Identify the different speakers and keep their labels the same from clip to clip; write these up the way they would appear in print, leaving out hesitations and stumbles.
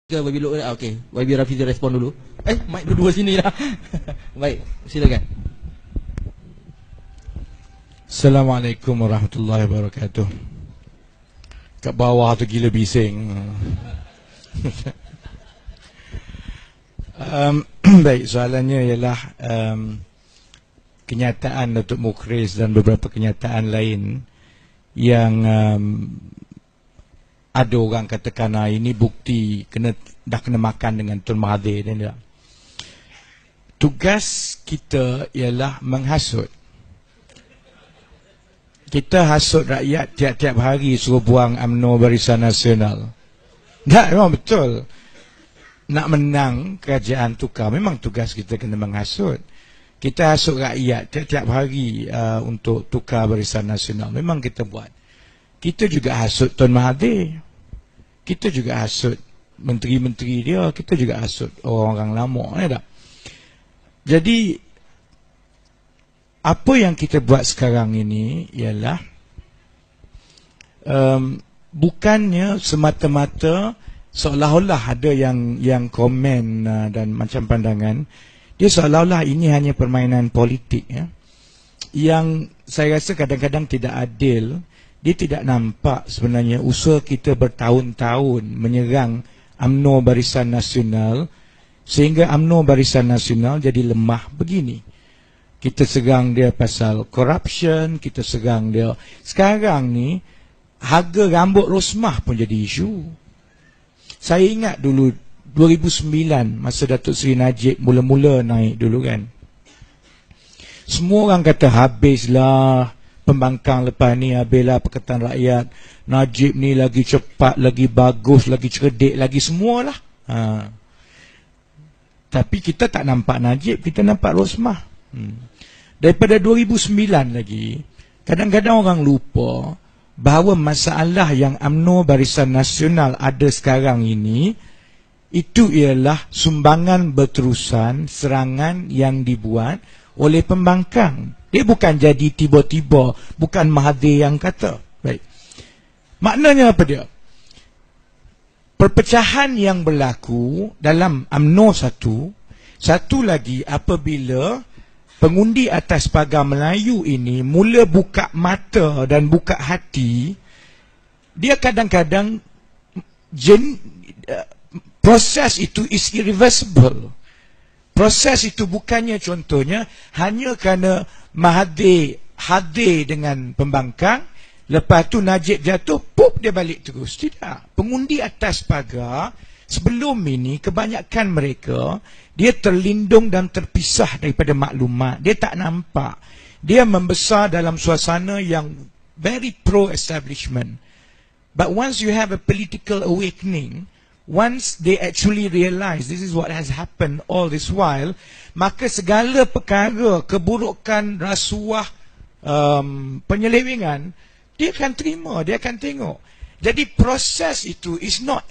Speaker 1: Ke YB Lok, okey. YB Rafizi respon dulu. Mic dua-dua sini lah. Baik, silakan.
Speaker 2: Assalamualaikum warahmatullahi wabarakatuh. Kat bawah tu gila bising. Baik, soalannya ialah kenyataan Datuk Mukhriz dan beberapa kenyataan lain yang ada orang katakan ini bukti dah kena makan dengan Tun Mahathir dan dia. Tugas kita ialah menghasut. Kita hasut rakyat tiap-tiap hari suruh buang UMNO Barisan Nasional. Tak, memang betul. Nak menang kerajaan tukar, memang tugas kita kena menghasut. Kita hasut rakyat tiap-tiap hari untuk tukar Barisan Nasional, memang kita buat. Kita juga hasut Tun Mahathir. Kita juga hasut menteri-menteri dia. Kita juga hasut orang-orang lama. Tak? Jadi, apa yang kita buat sekarang ini ialah bukannya semata-mata seolah-olah ada yang komen dan macam pandangan. Dia seolah-olah ini hanya permainan politik. Ya. Yang saya rasa kadang-kadang tidak adil. Dia tidak nampak sebenarnya usaha kita bertahun-tahun menyerang UMNO Barisan Nasional sehingga UMNO Barisan Nasional jadi lemah begini. Kita serang dia pasal corruption, kita serang dia. Sekarang ni harga rambut Rosmah pun jadi isu. Saya ingat dulu 2009 masa Datuk Seri Najib mula-mula naik dulu kan. Semua orang kata habislah pembangkang lepas ni, habislah Pakatan Rakyat. Najib ni lagi cepat, lagi bagus, lagi cerdik, lagi semualah. Tapi kita tak nampak Najib, kita nampak Rosmah. Daripada 2009 lagi, kadang-kadang orang lupa bahawa masalah yang UMNO Barisan Nasional ada sekarang ini, itu ialah sumbangan berterusan serangan yang dibuat oleh pembangkang. Dia bukan jadi tiba-tiba, bukan Mahathir yang kata. Baik. Maknanya apa dia? Perpecahan yang berlaku dalam UMNO satu lagi apabila pengundi atas pagar Melayu ini mula buka mata dan buka hati, dia kadang-kadang proses itu is irreversible. Proses itu bukannya contohnya hanya kerana Mahathir hadir dengan pembangkang, lepas tu Najib jatuh, pup dia balik terus. Tidak. Pengundi atas pagar sebelum ini kebanyakan mereka dia terlindung dan terpisah daripada maklumat. Dia tak nampak. Dia membesar dalam suasana yang very pro-establishment. But once you have a political awakening, once they actually realize this is what has happened all this while, maka segala perkara, keburukan, rasuah, penyelewengan, dia akan terima, dia akan tengok. Jadi proses itu is not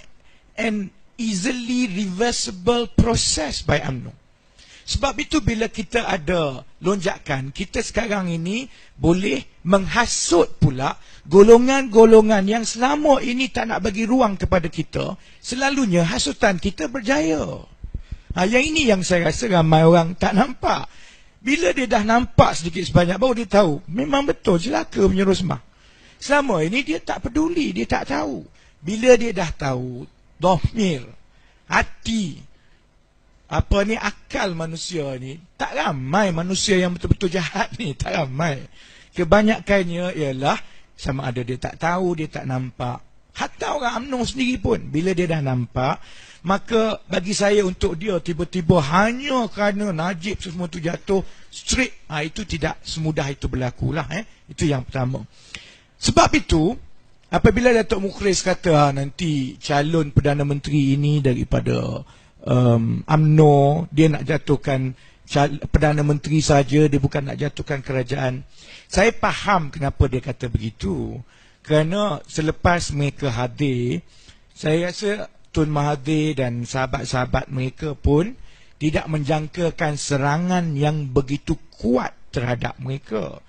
Speaker 2: an easily reversible process by UMNO. Sebab itu bila kita ada lonjakan, kita sekarang ini boleh menghasut pula golongan-golongan yang selama ini tak nak bagi ruang kepada kita. Selalunya hasutan kita berjaya. Yang ini yang saya rasa ramai orang tak nampak. Bila dia dah nampak sedikit sebanyak, baru dia tahu. Memang betul celaka punya Rosmah. Selama ini dia tak peduli, dia tak tahu. Bila dia dah tahu, dohmir, hati, akal manusia ni, tak ramai manusia yang betul-betul jahat ni, tak ramai. Kebanyakannya ialah sama ada dia tak tahu, dia tak nampak. Hatta orang UMNO sendiri pun, bila dia dah nampak, maka bagi saya untuk dia tiba-tiba hanya kerana Najib semua tu jatuh straight, itu tidak semudah itu berlaku lah. Itu yang pertama. Sebab itu, apabila Datuk Mukhriz kata nanti calon Perdana Menteri ini daripada UMNO, dia nak jatuhkan Perdana Menteri saja, dia bukan nak jatuhkan kerajaan. Saya faham kenapa dia kata begitu. Kerana selepas mereka hadir, saya rasa Tun Mahathir dan sahabat-sahabat mereka pun tidak menjangkakan serangan yang begitu kuat terhadap mereka.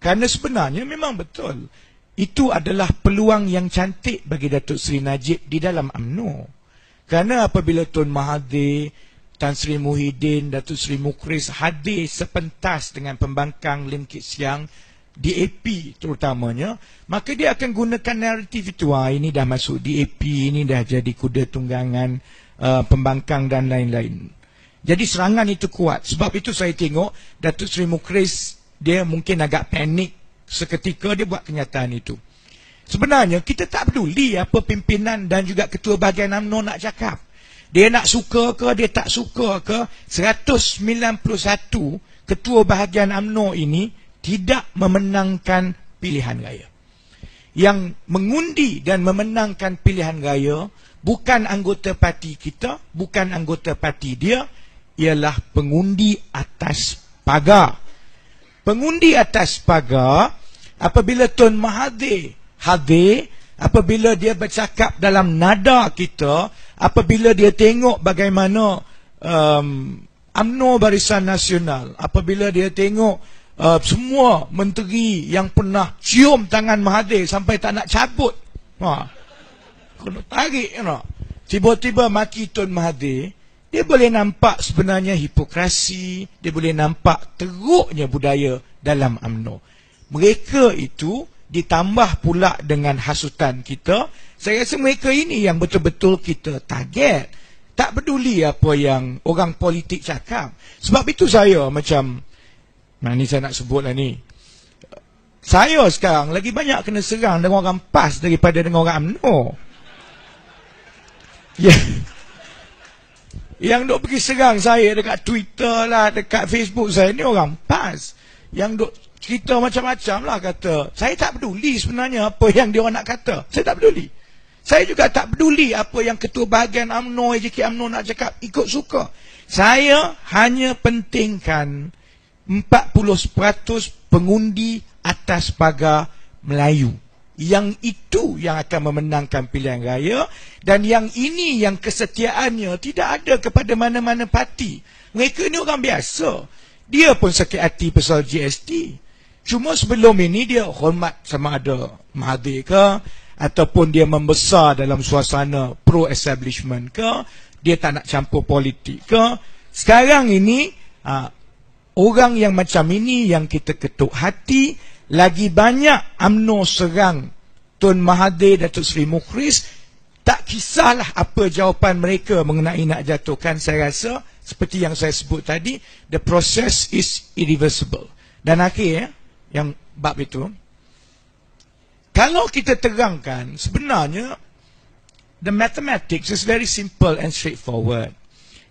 Speaker 2: Kerana sebenarnya memang betul, itu adalah peluang yang cantik bagi Datuk Seri Najib di dalam UMNO. Kerana apabila Tun Mahathir, Tan Sri Muhyiddin, Datuk Seri Mukhris hadir sepentas dengan pembangkang Lim Kit Siang, DAP terutamanya, maka dia akan gunakan naratif itu. Ini dah masuk DAP, ini dah jadi kuda tunggangan pembangkang dan lain-lain. Jadi serangan itu kuat. Sebab itu saya tengok Datuk Seri Mukhris, dia mungkin agak panik seketika dia buat kenyataan itu. Sebenarnya kita tak peduli apa pimpinan dan juga ketua bahagian UMNO nak cakap. Dia nak suka ke, dia tak suka ke, 191 ketua bahagian UMNO ini tidak memenangkan pilihan raya. Yang mengundi dan memenangkan pilihan raya bukan anggota parti kita, bukan anggota parti dia, ialah pengundi atas pagar. Pengundi atas pagar, apabila Tun Mahathir hadir, apabila dia bercakap dalam nada kita, apabila dia tengok bagaimana UMNO Barisan Nasional, apabila dia tengok semua menteri yang pernah cium tangan Mahathir sampai tak nak cabut, kena tarik, tiba-tiba maki Tun Mahathir, dia boleh nampak sebenarnya hipokrasi, dia boleh nampak teruknya budaya dalam UMNO. Mereka itu ditambah pula dengan hasutan kita. Saya rasa mereka ini yang betul-betul kita target. Tak peduli apa yang orang politik cakap. Sebab itu saya macam, ni saya nak sebut lah ni, saya sekarang lagi banyak kena serang dengan orang PAS daripada dengan orang UMNO. Yang duk pergi serang saya dekat Twitter lah, dekat Facebook saya, ni orang PAS. Yang duk cerita macam-macam lah, kata saya tak peduli sebenarnya apa yang dia orang nak kata. Saya tak peduli. Saya juga tak peduli apa yang ketua bahagian UMNO, AJK UMNO nak cakap, ikut suka. Saya hanya pentingkan 40% pengundi atas pagar Melayu. Yang itu yang akan memenangkan pilihan raya. Dan yang ini yang kesetiaannya tidak ada kepada mana-mana parti. Mereka ni orang biasa. Dia pun sakit hati pasal GST. Cuma sebelum ini dia hormat sama ada Mahathir ke, ataupun dia membesar dalam suasana pro-establishment ke, dia tak nak campur politik ke. Sekarang ini orang yang macam ini yang kita ketuk hati. Lagi banyak UMNO serang Tun Mahathir, Datuk Seri Mukhris, tak kisahlah apa jawapan mereka mengenai nak jatuhkan. Saya rasa seperti yang saya sebut tadi, the process is irreversible. Dan akhir yang bab itu, kalau kita terangkan, sebenarnya the mathematics is very simple and straightforward.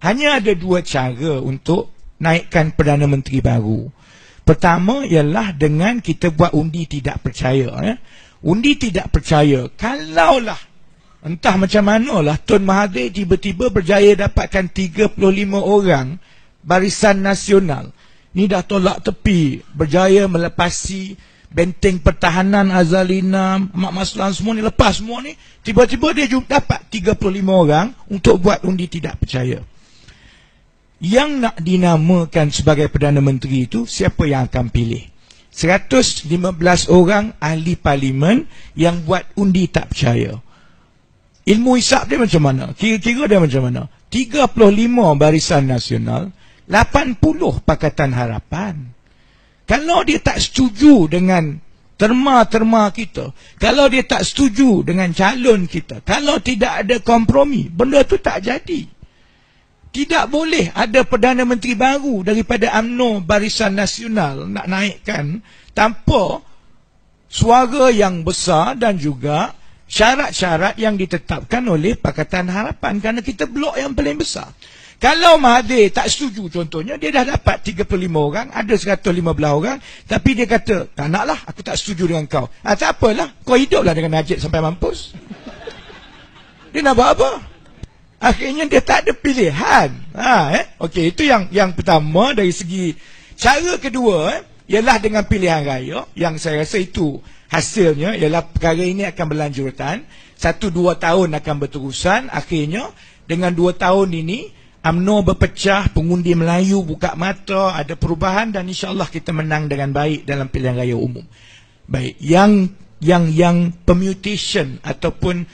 Speaker 2: Hanya ada dua cara untuk naikkan Perdana Menteri baru. Pertama ialah dengan kita buat undi tidak percaya. Undi tidak percaya, kalaulah entah macam manalah Tun Mahathir tiba-tiba berjaya dapatkan 35 orang Barisan Nasional, ni dah tolak tepi, berjaya melepasi benteng pertahanan Azalina, Mak Maslan, semua ni lepas semua ni, tiba-tiba dia dapat 35 orang untuk buat undi tidak percaya. Yang nak dinamakan sebagai Perdana Menteri itu, siapa yang akan pilih? 115 orang ahli parlimen yang buat undi tak percaya. Ilmu hisap dia macam mana? Kira-kira dia macam mana? 35 Barisan Nasional, 80 Pakatan Harapan. Kalau dia tak setuju dengan terma-terma kita, kalau dia tak setuju dengan calon kita, kalau tidak ada kompromi, benda tu tak jadi. Tidak boleh ada Perdana Menteri baru daripada UMNO Barisan Nasional nak naikkan tanpa suara yang besar dan juga syarat-syarat yang ditetapkan oleh Pakatan Harapan, kerana kita blok yang paling besar. Kalau Mahathir tak setuju, contohnya dia dah dapat 35 orang, ada 115 orang, tapi dia kata, tak naklah, aku tak setuju dengan kau. Tak apalah, kau hiduplah dengan Najib sampai mampus. Dia nak buat apa? Akhirnya dia tak ada pilihan. Okey, itu yang pertama dari segi. Cara kedua ialah dengan pilihan raya, yang saya rasa itu hasilnya ialah perkara ini akan berlanjutan. 1-2 tahun akan berterusan. Akhirnya dengan 2 tahun ini UMNO berpecah, pengundi Melayu buka mata, ada perubahan, dan insya-Allah kita menang dengan baik dalam pilihan raya umum. Baik, yang permutation ataupun